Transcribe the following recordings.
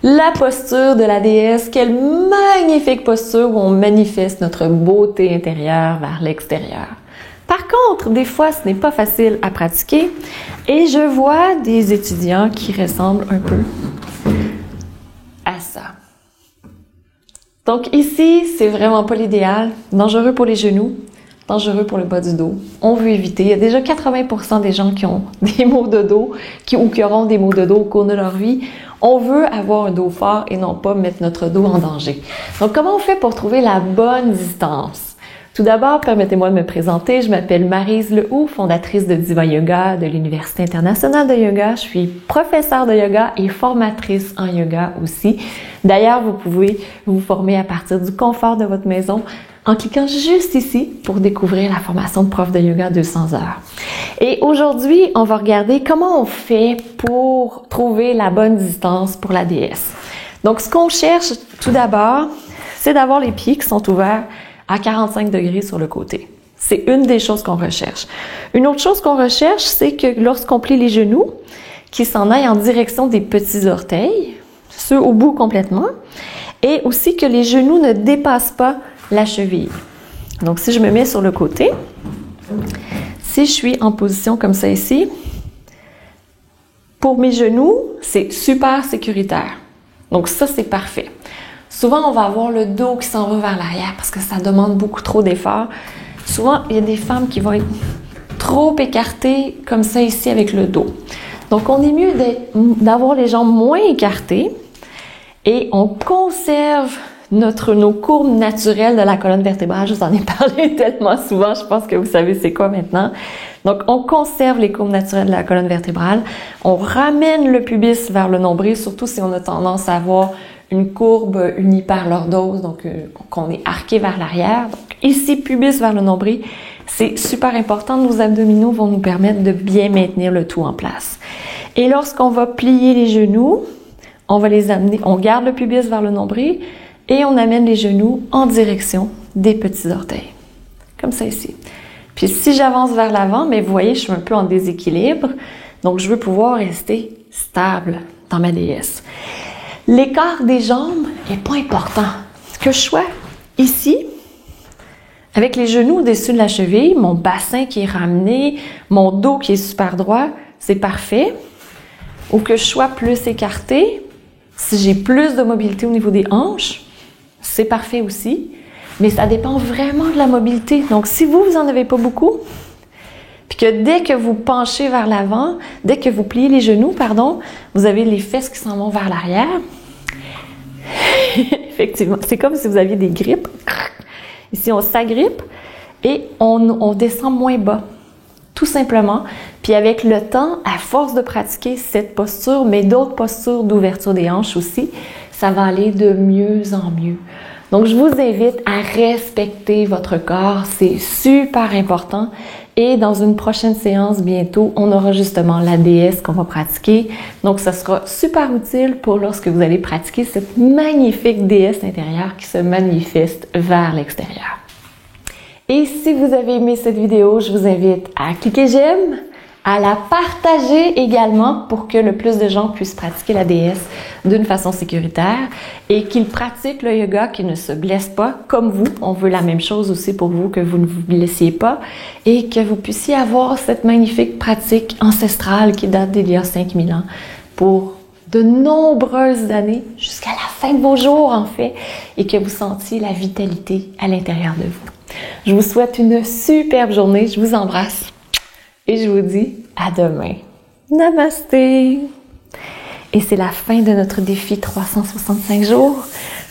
la posture de la déesse. Quelle magnifique posture où on manifeste notre beauté intérieure vers l'extérieur. Par contre, des fois, ce n'est pas facile à pratiquer et je vois des étudiants qui ressemblent un peu à ça. Donc ici, c'est vraiment pas l'idéal. Dangereux pour les genoux, dangereux pour le bas du dos. On veut éviter. Il y a déjà 80% des gens qui ont des maux de dos ou qui auront des maux de dos au cours de leur vie. On veut avoir un dos fort et non pas mettre notre dos en danger. Donc, comment on fait pour trouver la bonne distance? Tout d'abord, permettez-moi de me présenter. Je m'appelle Maryse Lehoux, fondatrice de Diva Yoga de l'Université internationale de yoga. Je suis professeure de yoga et formatrice en yoga aussi. D'ailleurs, vous pouvez vous former à partir du confort de votre maison en cliquant juste ici pour découvrir la formation de prof de yoga 200 heures. Et aujourd'hui, on va regarder comment on fait pour trouver la bonne distance pour la déesse. Donc, ce qu'on cherche tout d'abord, c'est d'avoir les pieds qui sont ouverts à 45 degrés sur le côté. C'est une des choses qu'on recherche. Une autre chose qu'on recherche, c'est que lorsqu'on plie les genoux, qu'ils s'en aillent en direction des petits orteils, ceux au bout complètement, et aussi que les genoux ne dépassent pas la cheville. Donc, si je me mets sur le côté, si je suis en position comme ça ici, pour mes genoux, c'est super sécuritaire. Donc, ça, c'est parfait. Souvent, on va avoir le dos qui s'en va vers l'arrière parce que ça demande beaucoup trop d'efforts. Souvent, il y a des femmes qui vont être trop écartées comme ça ici avec le dos. Donc, on est mieux d'avoir les jambes moins écartées et on conserve nos courbes naturelles de la colonne vertébrale. Je vous en ai parlé tellement souvent, je pense que vous savez c'est quoi maintenant. Donc, on conserve les courbes naturelles de la colonne vertébrale. On ramène le pubis vers le nombril, surtout si on a tendance à avoir une courbe, une hyperlordose, donc qu'on est arqué vers l'arrière. Donc ici, pubis vers le nombril, c'est super important. Nos abdominaux vont nous permettre de bien maintenir le tout en place. Et lorsqu'on va plier les genoux, on va les amener, on garde le pubis vers le nombril et on amène les genoux en direction des petits orteils. Comme ça ici. Puis si j'avance vers l'avant, mais vous voyez, je suis un peu en déséquilibre. Donc je veux pouvoir rester stable dans ma déesse. L'écart des jambes n'est pas important. Que je sois ici, avec les genoux au-dessus de la cheville, mon bassin qui est ramené, mon dos qui est super droit, c'est parfait. Ou que je sois plus écartée, si j'ai plus de mobilité au niveau des hanches, c'est parfait aussi. Mais ça dépend vraiment de la mobilité. Donc, si vous n'en avez pas beaucoup, puis que dès que vous penchez vers l'avant, dès que vous pliez les genoux, vous avez les fesses qui s'en vont vers l'arrière. Effectivement, c'est comme si vous aviez des grippes. Ici, on s'agrippe et on descend moins bas, tout simplement. Puis avec le temps, à force de pratiquer cette posture, mais d'autres postures d'ouverture des hanches aussi, ça va aller de mieux en mieux. Donc, je vous invite à respecter votre corps, c'est super important. Et dans une prochaine séance, bientôt, on aura justement la déesse qu'on va pratiquer. Donc, ça sera super utile pour lorsque vous allez pratiquer cette magnifique déesse intérieure qui se manifeste vers l'extérieur. Et si vous avez aimé cette vidéo, je vous invite à cliquer j'aime, à la partager également pour que le plus de gens puissent pratiquer la déesse d'une façon sécuritaire et qu'ils pratiquent le yoga, qu'ils ne se blessent pas comme vous. On veut la même chose aussi pour vous, que vous ne vous blessiez pas et que vous puissiez avoir cette magnifique pratique ancestrale qui date d'il y a 5000 ans pour de nombreuses années, jusqu'à la fin de vos jours en fait, et que vous sentiez la vitalité à l'intérieur de vous. Je vous souhaite une superbe journée, je vous embrasse. Et je vous dis à demain. Namasté! Et c'est la fin de notre défi 365 jours.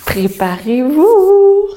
Préparez-vous!